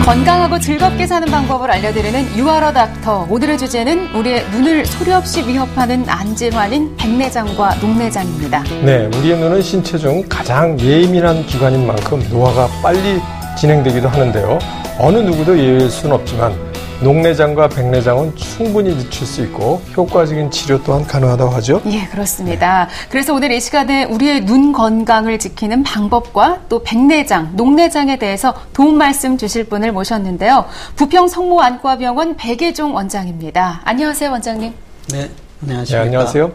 건강하고 즐겁게 사는 방법을 알려드리는 유아러 닥터. 오늘의 주제는 우리의 눈을 소리 없이 위협하는 안질환인 백내장과 녹내장입니다. 네, 우리의 눈은 신체 중 가장 예민한 기관인 만큼 노화가 빨리 진행되기도 하는데요. 어느 누구도 예외일 수는 없지만 녹내장과 백내장은 충분히 늦출 수 있고 효과적인 치료 또한 가능하다고 하죠. 예, 그렇습니다. 그래서 오늘 이 시간에 우리의 눈 건강을 지키는 방법과 또 백내장, 녹내장에 대해서 도움 말씀 주실 분을 모셨는데요. 부평 성모안과병원 백예종 원장입니다. 안녕하세요, 원장님. 네, 안녕하십니까. 네, 안녕하세요.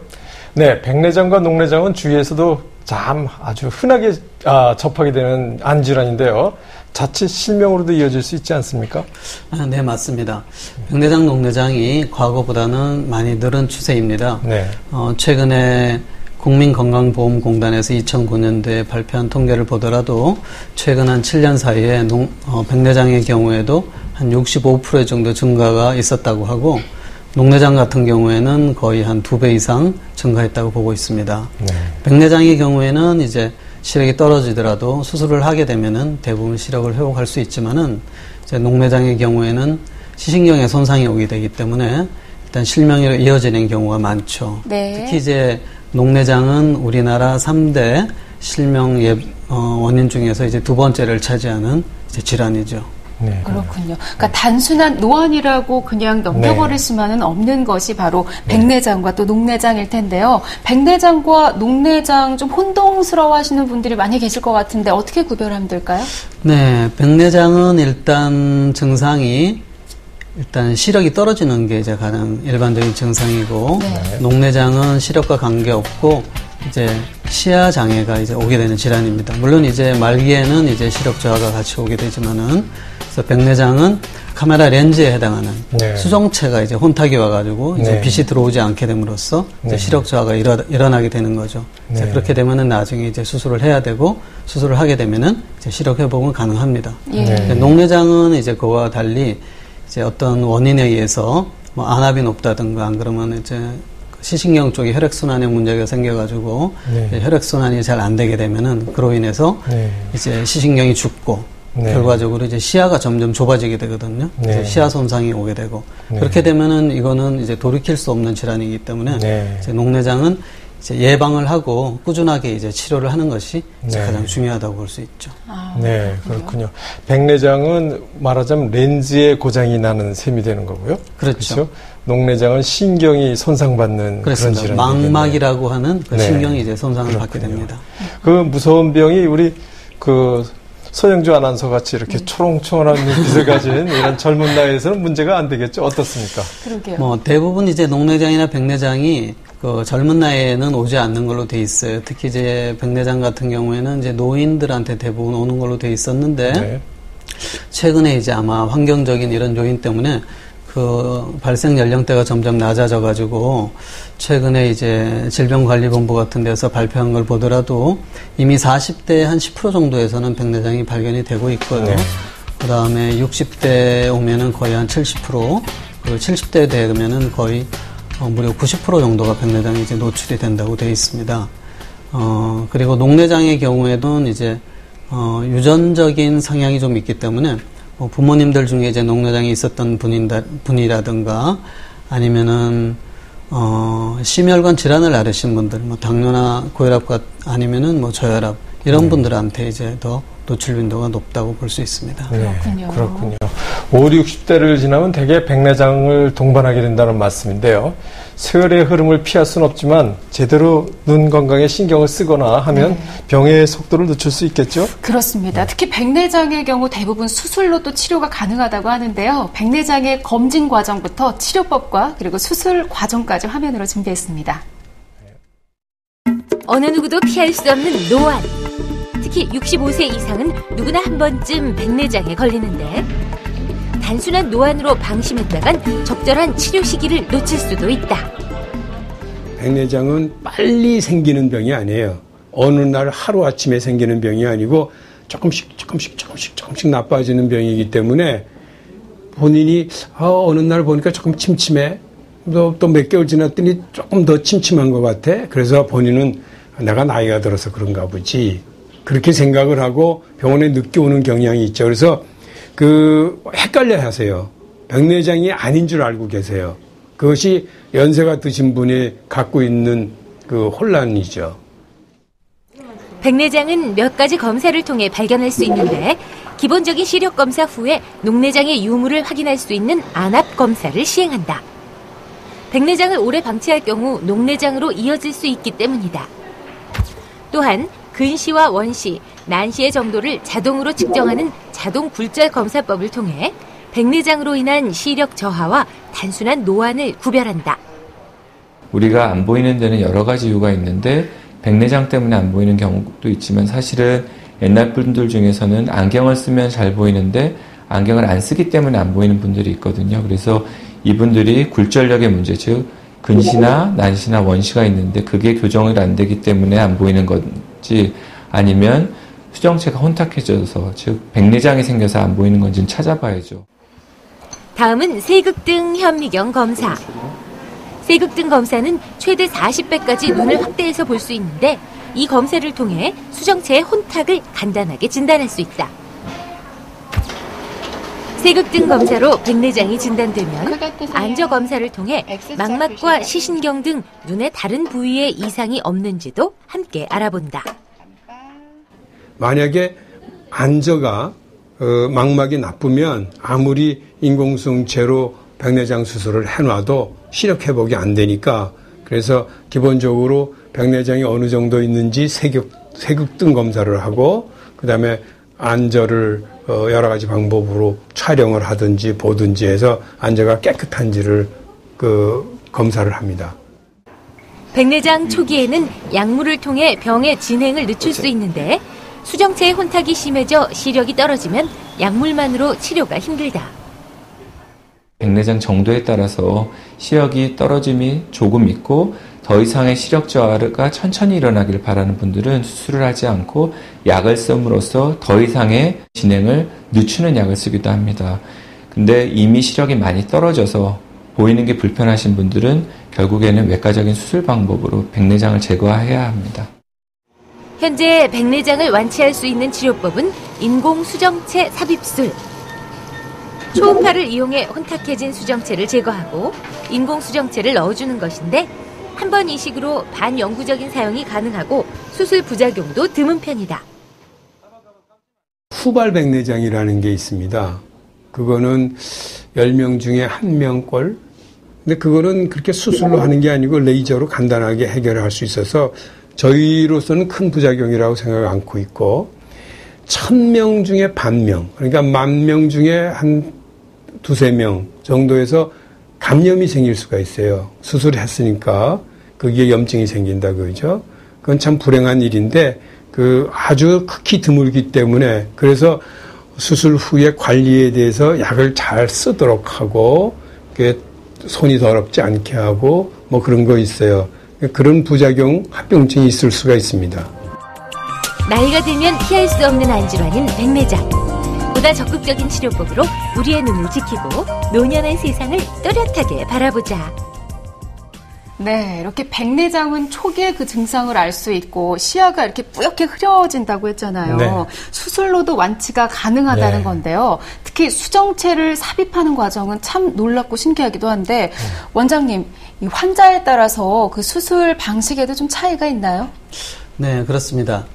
네, 백내장과 녹내장은 주위에서도 참 아주 흔하게 접하게 되는 안질환인데요. 자칫 실명으로도 이어질 수 있지 않습니까? 네, 맞습니다. 백내장, 녹내장이 과거보다는 많이 늘은 추세입니다. 네. 최근에 국민건강보험공단에서 2009년도에 발표한 통계를 보더라도 최근 한 7년 사이에 백내장의 경우에도 한 65% 정도 증가가 있었다고 하고 녹내장 같은 경우에는 거의 한 2배 이상 증가했다고 보고 있습니다. 네. 백내장의 경우에는 이제 시력이 떨어지더라도 수술을 하게 되면은 대부분 시력을 회복할 수 있지만은 이제 녹내장의 경우에는 시신경에 손상이 오게 되기 때문에 일단 실명으로 이어지는 경우가 많죠. 네. 특히 이제 녹내장은 우리나라 3대 실명 원인 중에서 이제 두 번째를 차지하는 이제 질환이죠. 네, 그렇군요. 그러니까 단순한 노안이라고 그냥 넘겨버릴 수만은 없는 것이 바로 백내장과 또 녹내장일 텐데요. 백내장과 녹내장 좀 혼동스러워하시는 분들이 많이 계실 것 같은데 어떻게 구별하면 될까요? 네, 백내장은 일단 증상이 시력이 떨어지는 게 이제 가장 일반적인 증상이고 녹내장은 시력과 관계없고 이제 시야 장애가 이제 오게 되는 질환입니다. 물론 이제 말기에는 이제 시력 저하가 같이 오게 되지만은 그래서 백내장은 카메라 렌즈에 해당하는 수정체가 이제 혼탁이 와가지고 이제 빛이 들어오지 않게 됨으로써 이제 시력 저하가 일어나게 되는 거죠. 그래서 그렇게 되면은 나중에 이제 수술을 해야 되고 수술을 하게 되면은 이제 시력 회복은 가능합니다. 녹내장은 이제 그와 달리 이제 어떤 원인에 의해서 뭐 안압이 높다든가 안 그러면 이제 시신경 쪽에 혈액순환에 문제가 생겨가지고 혈액순환이 잘 안 되게 되면은 그로 인해서 이제 시신경이 죽고 결과적으로 이제 시야가 점점 좁아지게 되거든요. 그래서 시야 손상이 오게 되고 그렇게 되면은 이거는 이제 돌이킬 수 없는 질환이기 때문에 이제 녹내장은 이제 예방을 하고 꾸준하게 이제 치료를 하는 것이 이제 가장 중요하다고 볼 수 있죠. 네, 그렇군요. 백내장은 말하자면 렌즈에 고장이 나는 셈이 되는 거고요. 그렇죠. 녹내장은 신경이 손상받는 그렇습니다. 그런 질환이겠네요. 망막이라고 하는 그 신경이 이제 손상을 받게 됩니다. 그 무서운 병이 우리 서영주 아나운서 같이 이렇게 초롱초롱한 눈빛을 가진 이런 젊은 나이에서는 문제가 안 되겠죠? 어떻습니까? 그러게요. 뭐 대부분 이제 녹내장이나 백내장이 그 젊은 나이에는 오지 않는 걸로 돼 있어요. 특히 이제 백내장 같은 경우에는 이제 노인들한테 대부분 오는 걸로 돼 있었는데 최근에 이제 아마 환경적인 이런 요인 때문에 그 발생 연령대가 점점 낮아져가지고 최근에 이제 질병관리본부 같은 데서 발표한 걸 보더라도 이미 40대 한 10% 정도에서는 백내장이 발견이 되고 있고요. 그 다음에 60대 오면은 거의 한 70%, 그리고 70대 되면은 거의 무려 90% 정도가 백내장이 이제 노출이 된다고 되어 있습니다. 그리고 녹내장의 경우에는 이제 유전적인 성향이 좀 있기 때문에 부모님들 중에 이제 녹내장이 있었던 분이라든가 아니면은 심혈관 질환을 앓으신 분들, 뭐 당뇨나 고혈압과 아니면은 뭐 저혈압 이런 분들한테 이제 더 노출 빈도가 높다고 볼 수 있습니다. 그렇군요. 50, 60대를 지나면 대개 백내장을 동반하게 된다는 말씀인데요. 세월의 흐름을 피할 수는 없지만 제대로 눈 건강에 신경을 쓰거나 하면 병의 속도를 늦출 수 있겠죠? 그렇습니다. 특히 백내장의 경우 대부분 수술로 또 치료가 가능하다고 하는데요. 백내장의 검진 과정부터 치료법과 그리고 수술 과정까지 화면으로 준비했습니다. 어느 누구도 피할 수 없는 노안. 특히 65세 이상은 누구나 한 번쯤 백내장에 걸리는데 단순한 노안으로 방심했다간 적절한 치료 시기를 놓칠 수도 있다. 백내장은 빨리 생기는 병이 아니에요. 어느 날 하루아침에 생기는 병이 아니고 조금씩 나빠지는 병이기 때문에 본인이 어느 날 보니까 조금 침침해. 또 몇 개월 지났더니 조금 더 침침한 것 같아. 그래서 본인은 내가 나이가 들어서 그런가 보지. 그렇게 생각을 하고 병원에 늦게 오는 경향이 있죠. 그래서 헷갈려 하세요. 백내장이 아닌 줄 알고 계세요. 그것이 연세가 드신 분이 갖고 있는 그 혼란이죠. 백내장은 몇 가지 검사를 통해 발견할 수 있는데 기본적인 시력 검사 후에 녹내장의 유무를 확인할 수 있는 안압 검사를 시행한다. 백내장을 오래 방치할 경우 녹내장으로 이어질 수 있기 때문이다. 또한 근시와 원시, 난시의 정도를 자동으로 측정하는 자동 굴절 검사법을 통해 백내장으로 인한 시력 저하와 단순한 노안을 구별한다. 우리가 안 보이는 데는 여러 가지 이유가 있는데 백내장 때문에 안 보이는 경우도 있지만 사실은 옛날 분들 중에서는 안경을 쓰면 잘 보이는데 안경을 안 쓰기 때문에 안 보이는 분들이 있거든요. 그래서 이분들이 굴절력의 문제, 즉 근시나 난시나 원시가 있는데 그게 교정이 안 되기 때문에 안 보이는 건지 아니면 수정체가 혼탁해져서 즉 백내장이 생겨서 안 보이는 건지는 찾아봐야죠. 다음은 세극등 현미경 검사. 세극등 검사는 최대 40배까지 눈을 확대해서 볼 수 있는데 이 검사를 통해 수정체의 혼탁을 간단하게 진단할 수 있다. 세극등 검사로 백내장이 진단되면 안저 검사를 통해 망막과 시신경 등 눈의 다른 부위에 이상이 없는지도 함께 알아본다. 만약에 안저가 망막이 나쁘면 아무리 인공수정체로 백내장 수술을 해놔도 시력 회복이 안 되니까 그래서 기본적으로 백내장이 어느 정도 있는지 세극등 검사를 하고 그다음에 안저를 여러 가지 방법으로 촬영을 하든지 보든지 해서 안저가 깨끗한지를 검사를 합니다. 백내장 초기에는 약물을 통해 병의 진행을 늦출 수 있는데 수정체의 혼탁이 심해져 시력이 떨어지면 약물만으로 치료가 힘들다. 백내장 정도에 따라서 시력이 떨어짐이 조금 있고 더 이상의 시력 저하가 천천히 일어나길 바라는 분들은 수술을 하지 않고 약을 씀으로써 더 이상의 진행을 늦추는 약을 쓰기도 합니다. 근데 이미 시력이 많이 떨어져서 보이는 게 불편하신 분들은 결국에는 외과적인 수술 방법으로 백내장을 제거해야 합니다. 현재 백내장을 완치할 수 있는 치료법은 인공수정체 삽입술. 초음파를 이용해 혼탁해진 수정체를 제거하고 인공수정체를 넣어주는 것인데 한 번 이식으로 반영구적인 사용이 가능하고 수술 부작용도 드문 편이다. 후발 백내장이라는 게 있습니다. 그거는 10명 중에 1명꼴. 근데 그거는 그렇게 수술로 하는 게 아니고 레이저로 간단하게 해결할 수 있어서 저희로서는 큰 부작용이라고 생각 않고 있고 1000명 중에 1,000명, 그러니까 10,000명 중에 한 2-3명 정도에서 감염이 생길 수가 있어요. 수술했으니까 거기에 염증이 생긴다 그러죠. 그건 참 불행한 일인데 아주 극히 드물기 때문에 그래서 수술 후에 관리에 대해서 약을 잘 쓰도록 하고 손이 더럽지 않게 하고 뭐 그런 거 있어요. 그런 부작용, 합병증이 있을 수가 있습니다. 나이가 들면 피할 수 없는 안질환인 백내장. 보다 적극적인 치료법으로 우리의 눈을 지키고 노년의 세상을 또렷하게 바라보자. 네, 이렇게 백내장은 초기에 그 증상을 알 수 있고 시야가 이렇게 뿌옇게 흐려진다고 했잖아요. 네. 수술로도 완치가 가능하다는 네. 건데요. 특히 수정체를 삽입하는 과정은 참 놀랍고 신기하기도 한데 원장님, 이 환자에 따라서 그 수술 방식에도 좀 차이가 있나요? 네, 그렇습니다.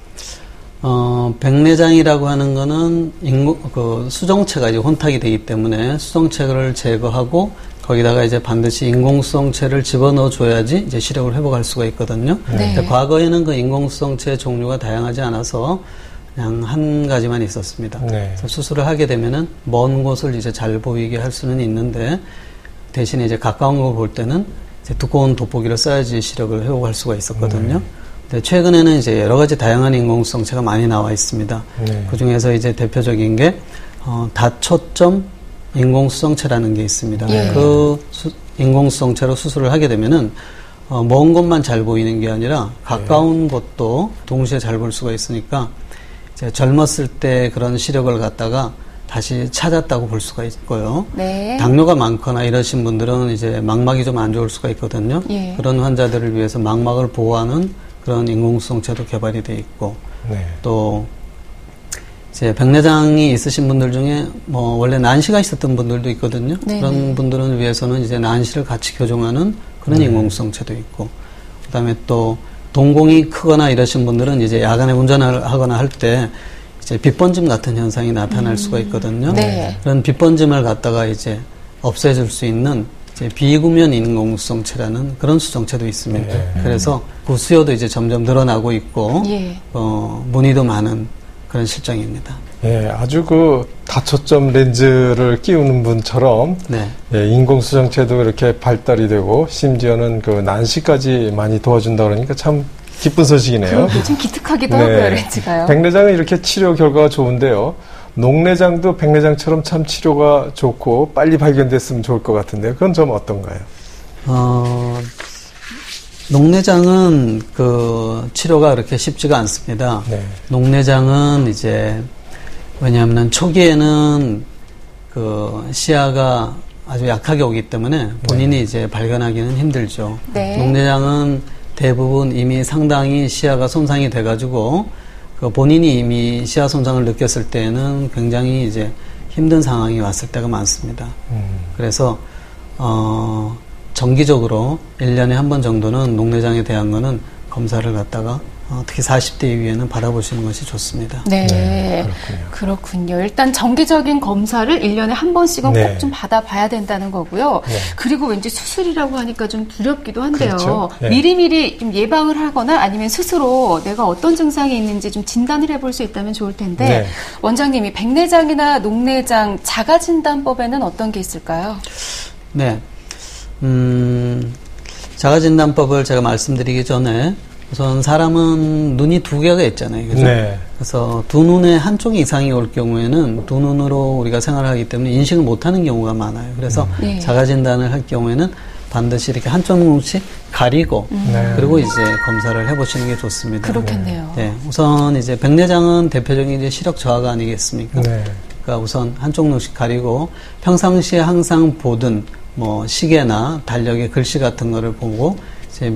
백내장이라고 하는 거는 수정체가 이제 혼탁이 되기 때문에 수정체를 제거하고 거기다가 이제 반드시 인공수정체를 집어넣어 줘야지 이제 시력을 회복할 수가 있거든요. 네. 근데 과거에는 그 인공수정체 종류가 다양하지 않아서 그냥 한 가지만 있었습니다. 네. 그래서 수술을 하게 되면은 먼 곳을 이제 잘 보이게 할 수는 있는데 대신에 이제 가까운 걸 볼 때는 이제 두꺼운 돋보기를 써야지 시력을 회복할 수가 있었거든요. 근데 최근에는 이제 여러 가지 다양한 인공수정체가 많이 나와 있습니다. 그 중에서 이제 대표적인 게 다초점 인공수정체라는 게 있습니다. 예. 그 인공수정체로 수술을 하게 되면은 먼 곳만 잘 보이는 게 아니라 가까운 곳도 동시에 잘 볼 수가 있으니까 이제 젊었을 때 그런 시력을 갖다가 다시 찾았다고 볼 수가 있고요. 네. 당뇨가 많거나 이러신 분들은 이제 망막이 좀 안 좋을 수가 있거든요. 예. 그런 환자들을 위해서 망막을 보호하는 그런 인공수정체도 개발이 돼 있고 네. 또 이제 백내장이 있으신 분들 중에 뭐 원래 난시가 있었던 분들도 있거든요. 네네. 그런 분들은 위해서는 이제 난시를 같이 교정하는 그런 인공수정체도 있고, 그다음에 또 동공이 크거나 이러신 분들은 이제 야간에 운전을 하거나 할 때 이제 빛번짐 같은 현상이 나타날 수가 있거든요. 네. 그런 빛번짐을 갖다가 이제 없애줄 수 있는 이제 비구면 인공수정체라는 그런 수정체도 있습니다. 그래서 그 수요도 이제 점점 늘어나고 있고, 예. 문의도 많은 그런 실정입니다. 예, 아주 그 다초점 렌즈를 끼우는 분처럼 네. 예, 인공수정체도 이렇게 발달이 되고 심지어는 그 난시까지 많이 도와준다 그러니까 참 기쁜 소식이네요. 그러게 좀 기특하기도 하고요, 렌즈가요. 백내장은 이렇게 치료 결과가 좋은데요. 녹내장도 백내장처럼 참 치료가 좋고 빨리 발견됐으면 좋을 것 같은데요. 그건 좀 어떤가요? 녹내장은 그 치료가 그렇게 쉽지가 않습니다. 네. 녹내장은 이제 왜냐하면 초기에는 그 시야가 아주 약하게 오기 때문에 본인이 이제 발견하기는 힘들죠. 네. 녹내장은 대부분 이미 상당히 시야가 손상이 돼가지고 그 본인이 이미 시야 손상을 느꼈을 때에는 굉장히 이제 힘든 상황이 왔을 때가 많습니다. 그래서 정기적으로 1년에 한 번 정도는 녹내장에 대한 거는 검사를 갖다가 특히 40대 이후에는 받아보시는 것이 좋습니다. 네, 그렇군요. 일단 정기적인 검사를 1년에 한 번씩은 네. 꼭 좀 받아봐야 된다는 거고요. 네. 그리고 왠지 수술이라고 하니까 좀 두렵기도 한데요. 그렇죠. 네. 미리미리 좀 예방을 하거나 아니면 스스로 내가 어떤 증상이 있는지 좀 진단을 해볼 수 있다면 좋을 텐데 네. 원장님이 백내장이나 녹내장 자가진단법에는 어떤 게 있을까요? 네. 자가진단법을 제가 말씀드리기 전에 우선 사람은 눈이 두 개가 있잖아요. 그죠? 네. 그래서 두 눈에 한쪽 이상이 올 경우에는 두 눈으로 우리가 생활을 하기 때문에 인식을 못하는 경우가 많아요. 그래서 네. 자가진단을 할 경우에는 반드시 이렇게 한쪽 눈씩 가리고 네. 그리고 이제 검사를 해보시는 게 좋습니다. 그렇겠네요. 네. 우선 이제 백내장은 대표적인 이제 시력 저하가 아니겠습니까? 네. 그러니까 우선 한쪽 눈씩 가리고 평상시에 항상 보던 뭐 시계나 달력의 글씨 같은 거를 보고 이제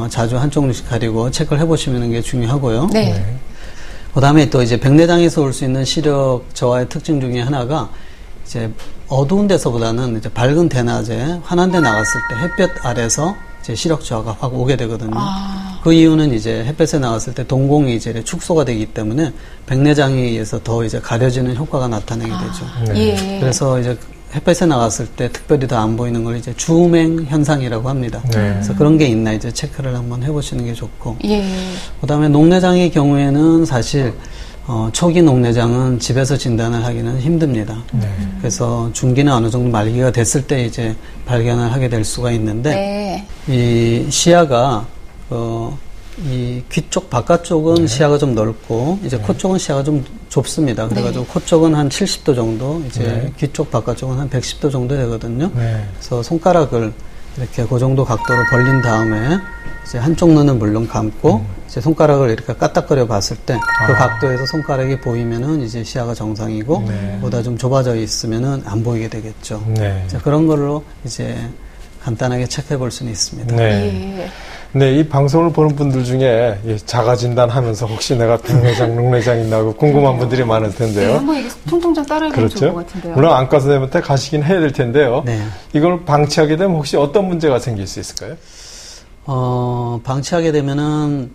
자주 한쪽 눈씩 가리고 체크를 해보시는 게 중요하고요. 네. 그다음에 또 이제 백내장에서 올 수 있는 시력 저하의 특징 중에 하나가 이제 어두운 데서보다는 이제 밝은 대낮에 환한 데 나갔을 때 햇볕 아래서 이제 시력 저하가 확 오게 되거든요. 그 이유는 이제 햇볕에 나갔을 때 동공이 이제 축소가 되기 때문에 백내장에 의해서 더 이제 가려지는 효과가 나타나게 되죠. 예. 그래서 이제 햇볕에 나갔을 때 특별히 더 안 보이는 걸 이제 주맹 현상이라고 합니다. 네. 그래서 그런 게 있나 이제 체크를 한번 해보시는 게 좋고. 예. 그다음에 녹내장의 경우에는 사실 초기 녹내장은 집에서 진단을 하기는 힘듭니다. 그래서 중기나 어느 정도 말기가 됐을 때 이제 발견을 하게 될 수가 있는데 네. 이 시야가 이 귀 쪽 바깥쪽은 시야가 좀 넓고 이제 코 쪽은 시야가 좀 좁습니다. 그래가지고 코 쪽은 한 70도 정도, 이제 귀 쪽 바깥쪽은 한 110도 정도 되거든요. 그래서 손가락을 이렇게 그 정도 각도로 벌린 다음에 이제 한쪽 눈은 물론 감고 이제 손가락을 이렇게 까딱거려 봤을 때 그 각도에서 손가락이 보이면은 이제 시야가 정상이고 보다 좀 좁아져 있으면은 안 보이게 되겠죠. 자, 그런 걸로 이제 간단하게 체크해 볼 수는 있습니다. 네. 예. 네, 이 방송을 보는 분들 중에 자가진단 하면서 혹시 내가 백내장, 녹내장 있나고 궁금한 분들이 많을 네, 텐데요. 한번 이게 통통장 따라해보면 좋을 것 그렇죠. 같은데요. 물론 안과 선생님한테 가시긴 해야 될 텐데요. 네. 이걸 방치하게 되면 혹시 어떤 문제가 생길 수 있을까요? 방치하게 되면은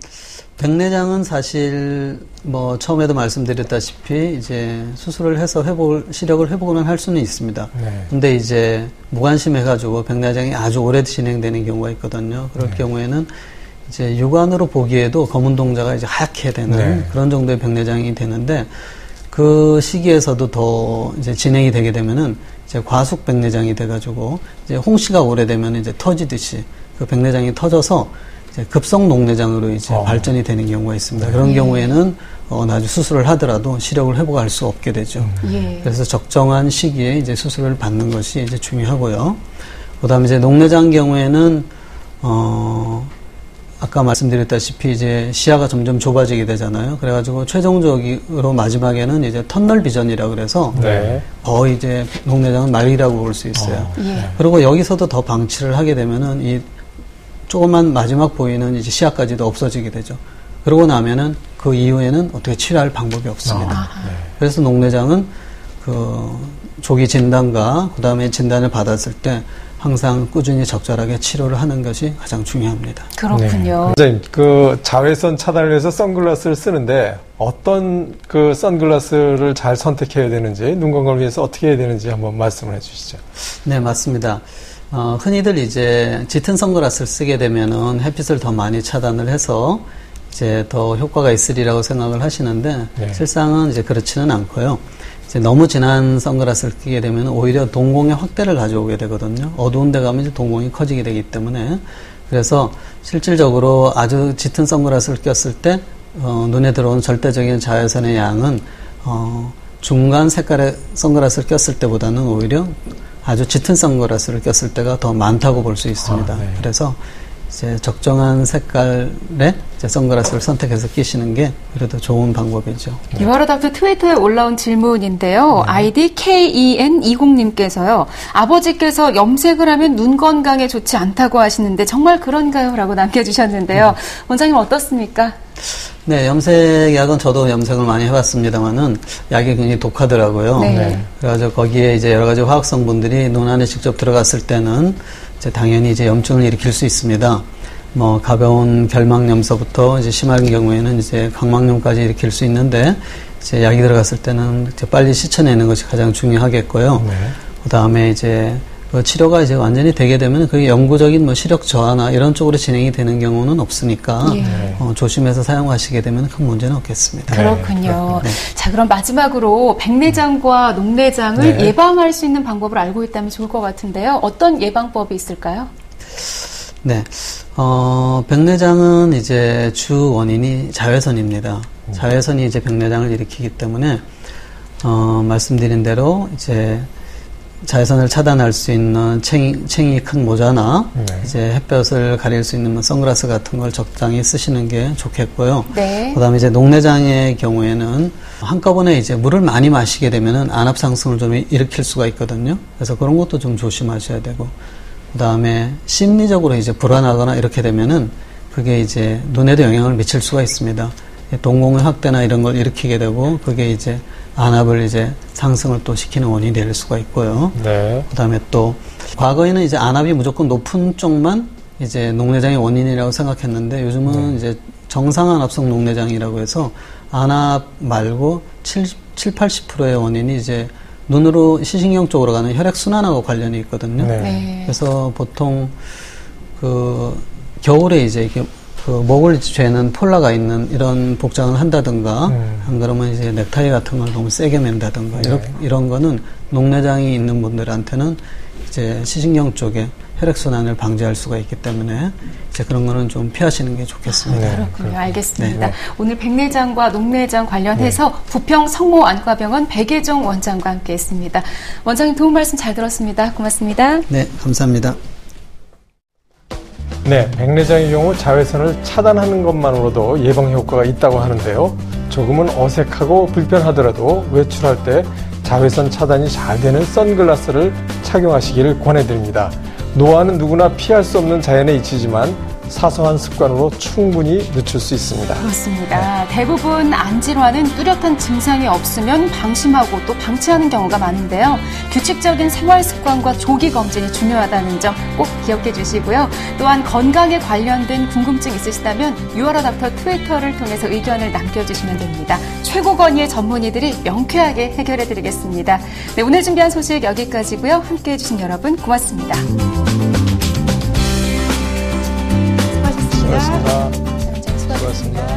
백내장은 사실 뭐 처음에도 말씀드렸다시피 이제 수술을 해서 시력을 회복을 할 수는 있습니다. 근데 이제 무관심해가지고 백내장이 아주 오래 진행되는 경우가 있거든요. 그럴 경우에는 이제 육안으로 보기에도 검은 동자가 이제 하얗게 되는 그런 정도의 백내장이 되는데 그 시기에서도 더 이제 진행이 되게 되면은 이제 과속 백내장이 돼가지고 이제 홍시가 오래되면 이제 터지듯이 그 백내장이 터져서 급성 녹내장으로 이제 발전이 되는 경우가 있습니다. 그런 경우에는 나중에 수술을 하더라도 시력을 회복할 수 없게 되죠. 예. 그래서 적정한 시기에 이제 수술을 받는 것이 이제 중요하고요. 그다음에 이제 녹내장 경우에는 아까 말씀드렸다시피 이제 시야가 점점 좁아지게 되잖아요. 그래가지고 최종적으로 마지막에는 이제 터널 비전이라 그래서 거의 이제 녹내장은 말기라고 볼 수 있어요. 예. 그리고 여기서도 더 방치를 하게 되면은 이 조금만 마지막 보이는 이제 시야까지도 없어지게 되죠. 그러고 나면은 그 이후에는 어떻게 치료할 방법이 없습니다. 그래서 녹내장은 그 조기 진단과 그 다음에 진단을 받았을 때 항상 꾸준히 적절하게 치료를 하는 것이 가장 중요합니다. 그렇군요. 선생님, 그 자외선 차단을 위해서 선글라스를 쓰는데 어떤 그 선글라스를 잘 선택해야 되는지, 눈 건강을 위해서 어떻게 해야 되는지 한번 말씀을 해주시죠. 네, 맞습니다. 흔히들 이제 짙은 선글라스를 쓰게 되면은 햇빛을 더 많이 차단을 해서 이제 더 효과가 있으리라고 생각을 하시는데 실상은 이제 그렇지는 않고요. 이제 너무 진한 선글라스를 끼게 되면 오히려 동공의 확대를 가져오게 되거든요. 어두운 데 가면 이제 동공이 커지게 되기 때문에 그래서 실질적으로 아주 짙은 선글라스를 꼈을 때 눈에 들어오는 절대적인 자외선의 양은 중간 색깔의 선글라스를 꼈을 때보다는 오히려 아주 짙은 선글라스를 꼈을 때가 더 많다고 볼 수 있습니다. 그래서 이제 적정한 색깔의 이제 선글라스를 선택해서 끼시는 게 그래도 좋은 방법이죠. 유아라 닥터 트위터에 올라온 질문인데요. 아이디 KEN20님께서요. 아버지께서 염색을 하면 눈 건강에 좋지 않다고 하시는데 정말 그런가요? 라고 남겨주셨는데요. 원장님 어떻습니까? 네, 염색약은 저도 염색을 많이 해봤습니다만은 약이 굉장히 독하더라고요. 그래가지고 거기에 이제 여러 가지 화학 성분들이 눈 안에 직접 들어갔을 때는 이제 당연히 이제 염증을 일으킬 수 있습니다. 뭐 가벼운 결막염서부터 이제 심한 경우에는 이제 각막염까지 일으킬 수 있는데 이제 약이 들어갔을 때는 이제 빨리 씻어내는 것이 가장 중요하겠고요. 그 다음에 이제 그 치료가 이제 완전히 되게 되면 그게 영구적인 뭐 시력 저하나 이런 쪽으로 진행이 되는 경우는 없으니까 조심해서 사용하시게 되면 큰 문제는 없겠습니다. 그렇군요. 자, 그럼 마지막으로 백내장과 녹내장을 예방할 수 있는 방법을 알고 있다면 좋을 것 같은데요. 어떤 예방법이 있을까요? 네, 백내장은 이제 주 원인이 자외선입니다. 자외선이 이제 백내장을 일으키기 때문에 말씀드린 대로 이제 자외선을 차단할 수 있는 챙이 큰 모자나 이제 햇볕을 가릴 수 있는 선글라스 같은 걸 적당히 쓰시는 게 좋겠고요. 그다음에 이제 녹내장의 경우에는 한꺼번에 이제 물을 많이 마시게 되면은 안압 상승을 좀 일으킬 수가 있거든요. 그래서 그런 것도 좀 조심하셔야 되고, 그다음에 심리적으로 이제 불안하거나 이렇게 되면은 그게 이제 눈에도 영향을 미칠 수가 있습니다. 동공의 확대나 이런 걸 일으키게 되고 그게 이제 안압을 이제 상승을 또 시키는 원인이 될 수가 있고요. 그다음에 또 과거에는 이제 안압이 무조건 높은 쪽만 이제 녹내장의 원인이라고 생각했는데 요즘은 이제 정상안압성 녹내장이라고 해서 안압 말고 80%의 원인이 이제 눈으로 시신경 쪽으로 가는 혈액순환하고 관련이 있거든요. 그래서 보통 그 겨울에 이제 이렇게 그 목을 죄는 폴라가 있는 이런 복장을 한다든가 안 그러면 이제 넥타이 같은 걸 너무 세게 맨다든가 이런 거는 녹내장이 있는 분들한테는 이제 시신경 쪽에 혈액순환을 방지할 수가 있기 때문에 이제 그런 거는 좀 피하시는 게 좋겠습니다. 그렇군요. 알겠습니다. 오늘 백내장과 녹내장 관련해서 부평 성모안과병원 백예종 원장과 함께했습니다. 원장님 도움 말씀 잘 들었습니다. 고맙습니다. 네, 감사합니다. 네, 백내장의 경우 자외선을 차단하는 것만으로도 예방 효과가 있다고 하는데요. 조금은 어색하고 불편하더라도 외출할 때 자외선 차단이 잘 되는 선글라스를 착용하시기를 권해드립니다. 노화는 누구나 피할 수 없는 자연의 이치지만 사소한 습관으로 충분히 늦출 수 있습니다. 그렇습니다. 대부분 안질환은 뚜렷한 증상이 없으면 방심하고 또 방치하는 경우가 많은데요. 규칙적인 생활 습관과 조기 검진이 중요하다는 점 꼭 기억해 주시고요. 또한 건강에 관련된 궁금증 있으시다면 유아라 닥터 트위터를 통해서 의견을 남겨주시면 됩니다. 최고 권위의 전문의들이 명쾌하게 해결해 드리겠습니다. 네, 오늘 준비한 소식 여기까지고요. 함께해 주신 여러분 고맙습니다. 수고하셨습니다. 수고하셨습니다.